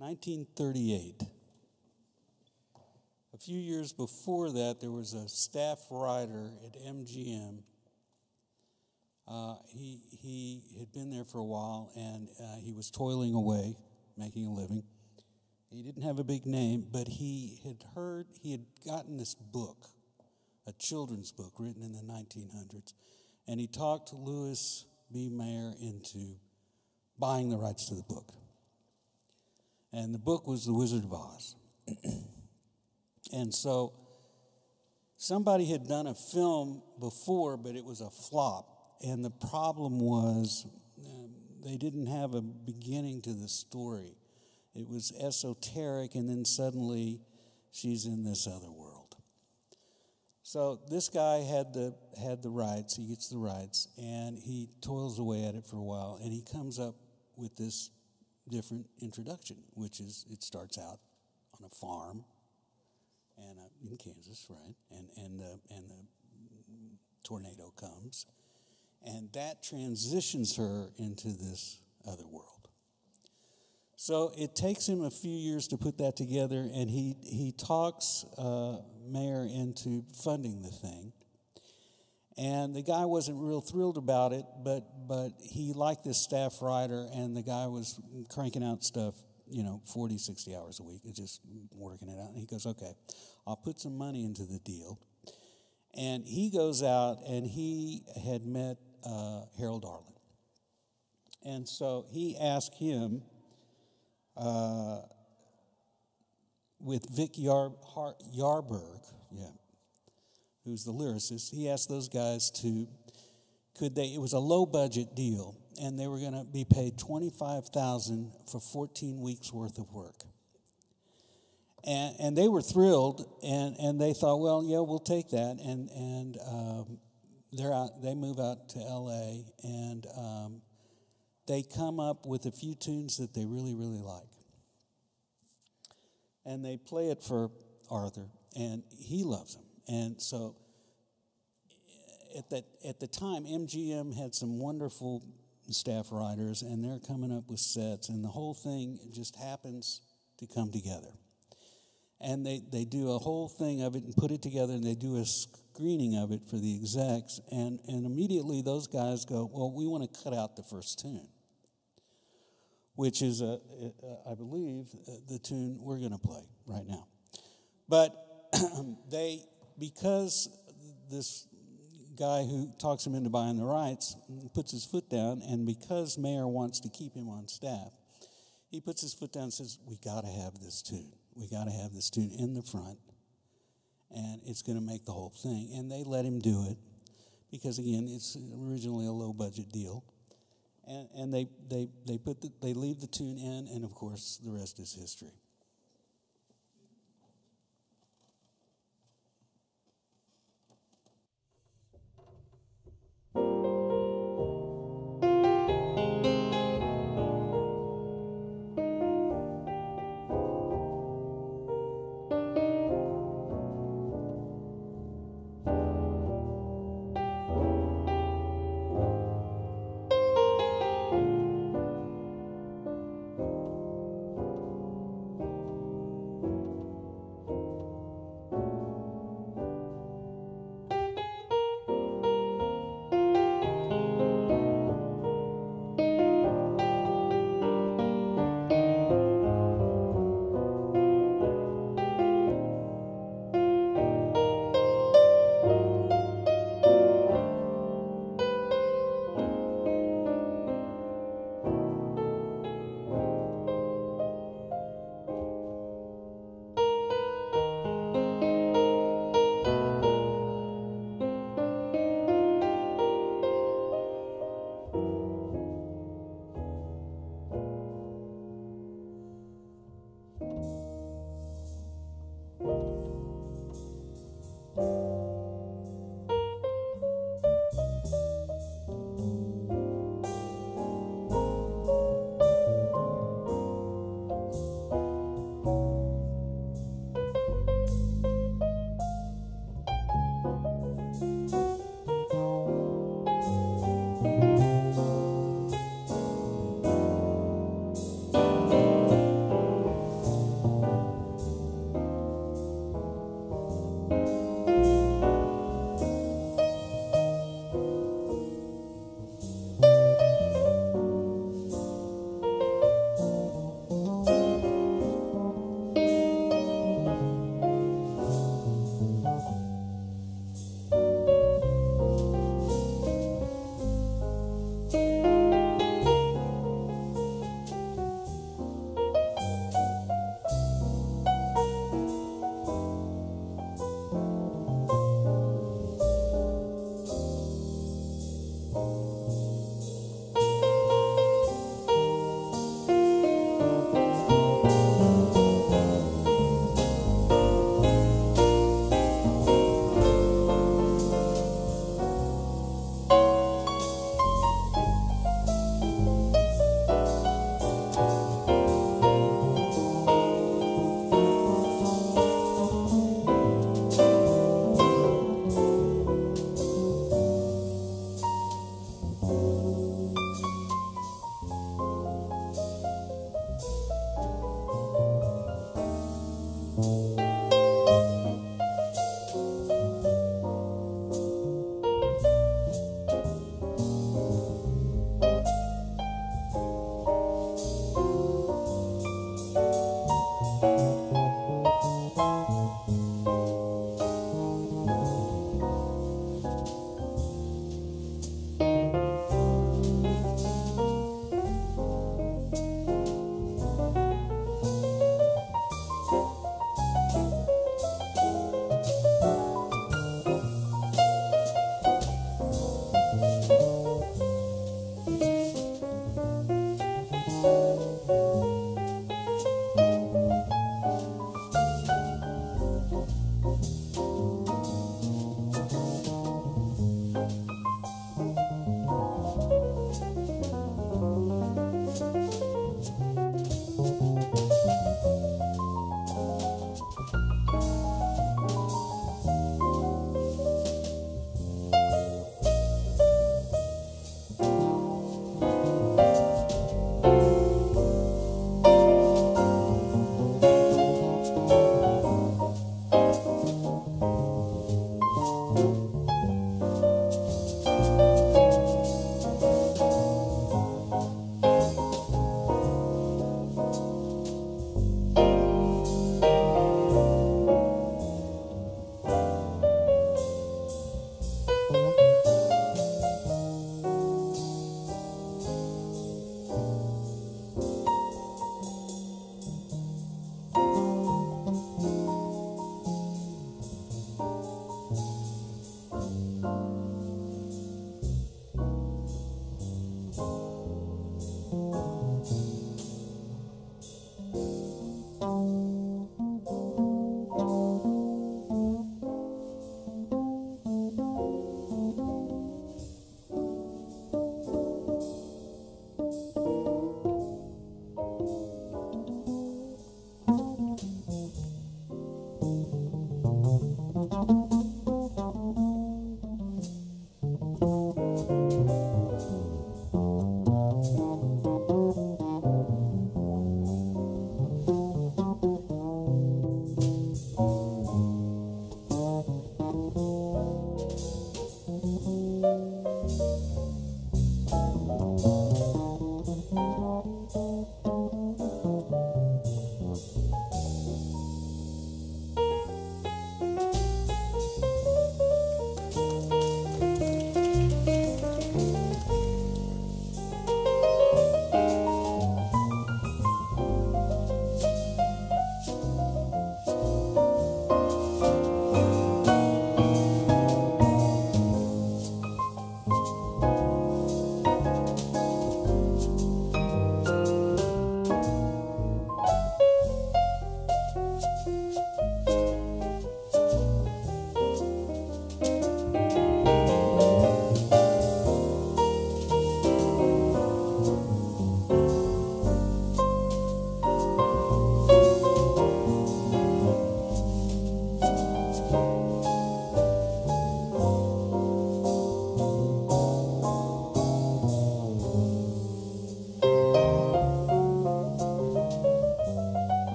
1938. A few years before that, there was a staff writer at MGM. He had been there for a while, and he was toiling away, making a living. He didn't have a big name, but he had gotten this book, a children's book written in the 1900s, and he talked Louis B. Mayer into buying the rights to the book. And the book was The Wizard of Oz. And so somebody had done a film before, but it was a flop. And the problem was they didn't have a beginning to the story. It was esoteric, and then suddenly she's in this other world. So this guy had the rights. He gets the rights, and he toils away at it for a while, and he comes up with this different introduction, which is it starts out on a farm, and in Kansas, right? And the tornado comes, and that transitions her into this other world. So it takes him a few years to put that together, and he talks Mayer into funding the thing. And the guy wasn't real thrilled about it, but he liked this staff writer, and the guy was cranking out stuff, 40, 60 hours a week, just working it out. And he goes, okay, I'll put some money into the deal. And he goes out, and he had met Harold Arlen. And so he asked him, with Vic Yarberg, who's the lyricist, he asked those guys it was a low-budget deal, and they were going to be paid $25,000 for 14 weeks' worth of work. And they were thrilled, and they thought, well, yeah, we'll take that. And they move out to L.A., and they come up with a few tunes that they really, really like. And they play it for Arthur, and he loves them. And so at the time, MGM had some wonderful staff writers, and they're coming up with sets, and the whole thing just happens to come together. And they do a whole thing of it and put it together, and they do a screening of it for the execs, and immediately those guys go, well, we want to cut out the first tune, which is, I believe, the tune we're going to play right now. But because this guy who talks him into buying the rights puts his foot down, and because Mayer wants to keep him on staff, he puts his foot down and says, we got to have this tune. We got to have this tune in the front, and it's going to make the whole thing. And they let him do it because, again, it's originally a low-budget deal. And they leave the tune in, and, of course, the rest is history.